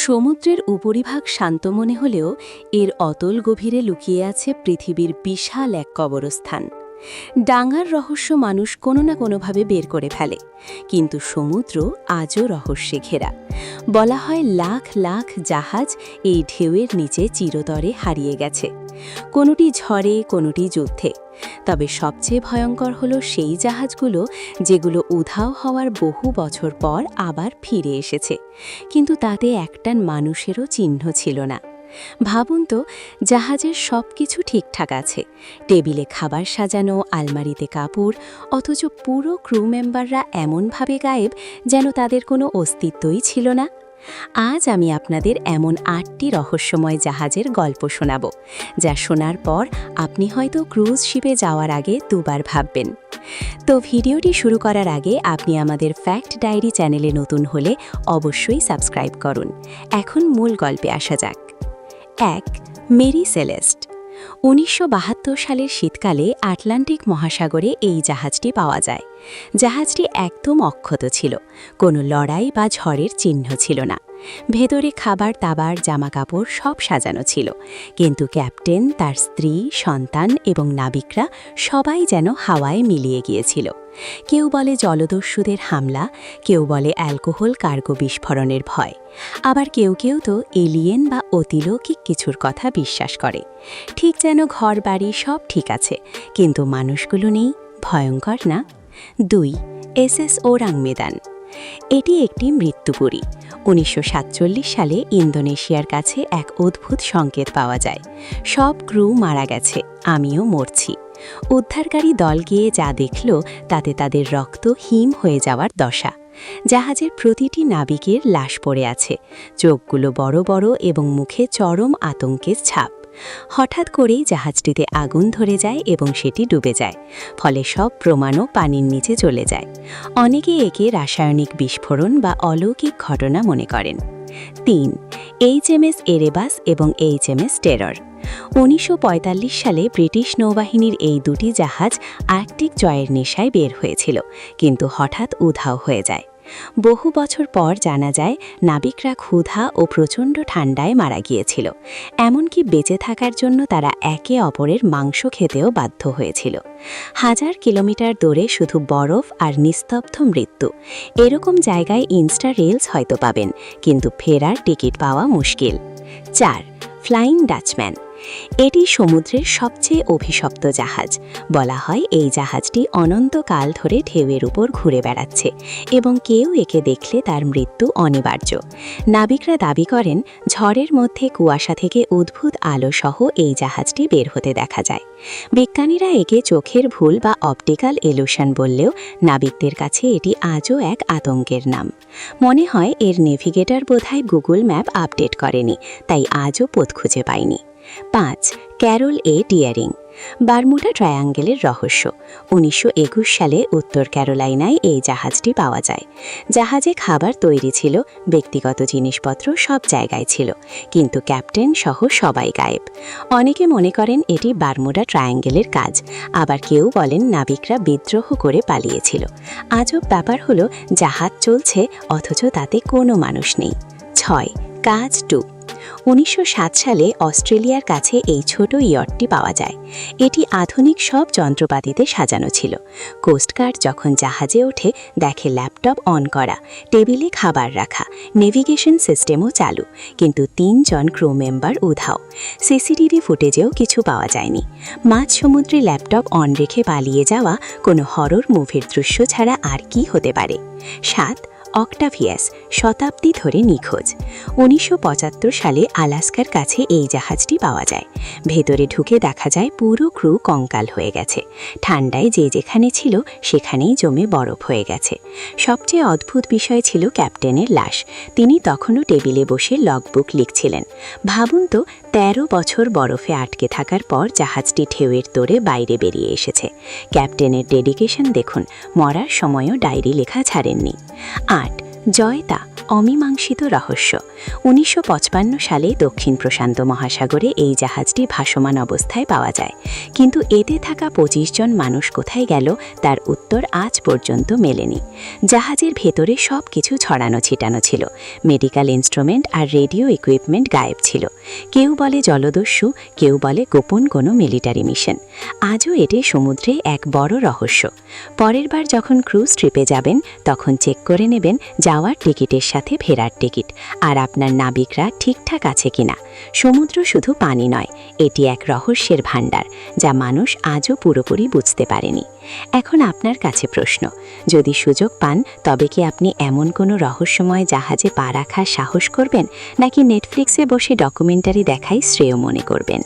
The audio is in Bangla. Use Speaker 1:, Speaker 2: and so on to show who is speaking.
Speaker 1: সমুদ্রের উপরিভাগ শান্ত মনে হলেও এর অতল গভীরে লুকিয়ে আছে পৃথিবীর বিশাল এক কবরস্থান। ডাঙার রহস্য মানুষ কোনো না কোনোভাবে বের করে ফেলে, কিন্তু সমুদ্র আজও রহস্যে ঘেরা। বলা হয় লাখ লাখ জাহাজ এই ঢেউয়ের নিচে চিরতরে হারিয়ে গেছে, কোনোটি ঝড়ে, কোনোটি যুদ্ধে। তবে সবচেয়ে ভয়ঙ্কর হলো সেই জাহাজগুলো যেগুলো উধাও হওয়ার বহু বছর পর আবার ফিরে এসেছে, কিন্তু তাতে একটান মানুষেরও চিহ্ন ছিল না। ভাবুন তো, জাহাজের সব কিছু ঠিকঠাক আছে, টেবিলে খাবার সাজানো, আলমারিতে কাপড়, অথচ পুরো ক্রু মেম্বাররা এমনভাবে গায়েব যেন তাদের কোনো অস্তিত্বই ছিল না। আজ আমি আপনাদের এমন ৮টি রহস্যময় জাহাজের গল্প শোনাব, যা শোনার পর আপনি হয়তো ক্রুজ শিপে যাওয়ার আগে দুবার ভাববেন। তো ভিডিওটি শুরু করার আগে আপনি আমাদের ফ্যাক্ট ডায়েরি চ্যানেলে নতুন হলে অবশ্যই সাবস্ক্রাইব করুন। এখন মূল গল্পে আসা যাক। ১. Mary Celeste. ১৯৭২ সালের শীতকালে আটলান্টিক মহাসাগরে এই জাহাজটি পাওয়া যায়। জাহাজটি একদম অক্ষত ছিল, কোনো লড়াই বা ঝড়ের চিহ্ন ছিল না। ভেতরে খাবার, দাবার, জামাকাপড় সব সাজানো ছিল, কিন্তু ক্যাপ্টেন, তার স্ত্রী, সন্তান এবং নাবিকরা সবাই যেন হাওয়ায় মিলিয়ে গিয়েছিল। কেউ বলে জলদস্যুদের হামলা, কেউ বলে অ্যালকোহল কার্গো বিস্ফোরণের ভয়, আবার কেউ কেউ তো এলিয়েন বা অতিলৌকিক কিছুর কথা বিশ্বাস করে। ঠিক যেন ঘরবাড়ি সব ঠিক আছে, কিন্তু মানুষগুলো নেই। ভয়ঙ্কর না? ২. SS orang Madan. এটি একটি মৃত্যুপুরী। ১৯৪৭ সালে ইন্দোনেশিয়ার কাছে এক অদ্ভুত সংকেত পাওয়া যায়, সব ক্রু মারা গেছে, আমিও মরছি। উদ্ধারকারী দল গিয়ে যা দেখল তাতে তাদের রক্ত হিম হয়ে যাওয়ার দশা। জাহাজের প্রতিটি নাবিকের লাশ পড়ে আছে, চোখগুলো বড় বড় এবং মুখে চরম আতঙ্কের ছাপ। হঠাৎ করেই জাহাজটিতে আগুন ধরে যায় এবং সেটি ডুবে যায়, ফলে সব প্রমাণও পানির নিচে চলে যায়। অনেকে একে রাসায়নিক বিস্ফোরণ বা অলৌকিক ঘটনা মনে করেন। ৩. এইচএমএস এরেবাস এবং এইচএমএস টেরর। ১৯৪৫ সালে ব্রিটিশ নৌবাহিনীর এই দুটি জাহাজ আর্কটিক জয়ের নেশায় বের হয়েছিল, কিন্তু হঠাৎ উধাও হয়ে যায়। বহু বছর পর জানা যায় নাবিকরা ক্ষুধা ও প্রচণ্ড ঠান্ডায় মারা গিয়েছিল, এমনকি বেঁচে থাকার জন্য তারা একে অপরের মাংস খেতেও বাধ্য হয়েছিল। ১০০০ কিলোমিটার দূরে শুধু বরফ আর নিস্তব্ধ মৃত্যু। এরকম জায়গায় ইনস্টা রিলস হয়তো পাবেন, কিন্তু ফেরার টিকিট পাওয়া মুশকিল। ৪. Flying Dutchman. এটি সমুদ্রের সবচেয়ে অভিশপ্ত জাহাজ। বলা হয় এই জাহাজটি অনন্তকাল ধরে ঢেউয়ের উপর ঘুরে বেড়াচ্ছে এবং কেউ একে দেখলে তার মৃত্যু অনিবার্য। নাবিকরা দাবি করেন ঝড়ের মধ্যে কুয়াশা থেকে অদ্ভুত আলো সহ এই জাহাজটি বের হতে দেখা যায়। বিজ্ঞানীরা একে চোখের ভুল বা অপটিক্যাল ইলুশন বললেও নাবিকদের কাছে এটি আজও এক আতঙ্কের নাম। মনে হয় এর নেভিগেটর বোধহয় গুগল ম্যাপ আপডেট করেনি, তাই আজও পথ খুঁজে পায়নি। ৫. ক্যারল এ ডিয়ারিং। বারমুডা ট্রায়াঙ্গেলের রহস্য। ১৯২১ সালে উত্তর ক্যারোলাইনায় এই জাহাজটি পাওয়া যায়। জাহাজে খাবার তৈরি ছিল, ব্যক্তিগত জিনিসপত্র সব জায়গায় ছিল, কিন্তু ক্যাপ্টেন সহ সবাই গায়েব। অনেকে মনে করেন এটি বারমুডা ট্রায়াঙ্গেলের কাজ, আবার কেউ বলেন নাবিকরা বিদ্রোহ করে পালিয়েছিল। আজব ব্যাপার হলো জাহাজ চলছে অথচ তাতে কোনো মানুষ নেই। ৬. কাজ ২। ১৯০৭ সালে অস্ট্রেলিয়ার কাছে এই ছোট ইয়টটি পাওয়া যায়। এটি আধুনিক সব যন্ত্রপাতিতে সাজানো ছিল। কোস্টগার্ড যখন জাহাজে ওঠে দেখে ল্যাপটপ অন করা, টেবিলে খাবার রাখা, নেভিগেশন সিস্টেমও চালু, কিন্তু ৩ জন ক্রু মেম্বার উধাও। সিসিটিভি ফুটেজেও কিছু পাওয়া যায়নি। মাঝ সমুদ্রে ল্যাপটপ অন রেখে পালিয়ে যাওয়া কোনো হরর মুভির দৃশ্য ছাড়া আর কি হতে পারে। ৭. অক্টাভিয়াস, শতাব্দী ধরে নিখোঁজ। ১৯৭৫ সালে আলাস্কার কাছে এই জাহাজটি পাওয়া যায়। ভেতরে ঢুকে দেখা যায় পুরো ক্রু কঙ্কাল হয়ে গেছে, ঠান্ডায় যে যেখানে ছিল সেখানেই জমে বরফ হয়ে গেছে। সবচেয়ে অদ্ভুত বিষয় ছিল ক্যাপ্টেনের লাশ। তিনি তখনও টেবিলে বসে লগবুক লিখছিলেন। ভাবুন তো, ১৩ বছর বরফে আটকে থাকার পর জাহাজটি ঢেউয়ের তোড়ে বাইরে বেরিয়ে এসেছে। ক্যাপ্টেনের ডেডিকেশন দেখুন, মরার সময়ও ডায়েরি লেখা ছাড়েননি। ৮. জয়তা অমীমাংসিত রহস্য। ১৯৫৫ সালে দক্ষিণ প্রশান্ত মহাসাগরে এই জাহাজটি ভাসমান অবস্থায় পাওয়া যায়, কিন্তু এতে থাকা ২৫ জন মানুষ কোথায় গেল তার উত্তর আজ পর্যন্ত মেলেনি। জাহাজের ভেতরে সব কিছু ছড়ানো ছিটানো ছিল, medical instrument are radio equipment গায়েব ছিল। কেউ বলে জলদস্যু, কেউ বলে গোপন কোনো মিলিটারি মিশন। আজও এটি সমুদ্রে এক বড় রহস্য। পরের বার যখন ক্রুজ ট্রিপে যাবেন তখন চেক করে নেবেন যাওয়ার টিকিটের সাথে ফেরার টিকিট আর আপনার নাবিকরা ঠিকঠাক আছে কিনা। সমুদ্র শুধু পানি নয়, এটি এক রহস্যের ভাণ্ডার যা মানুষ আজও পুরোপুরি বুঝতে পারেনি। এখন আপনার কাছে প্রশ্ন, যদি সুযোগ পান তবে কি আপনি এমন কোনো রহস্যময় জাহাজে পা রাখার সাহস করবেন, নাকি নেটফ্লিক্সে বসে ডকুমেন্টারি দেখাই শ্রেয় মনে করবেন?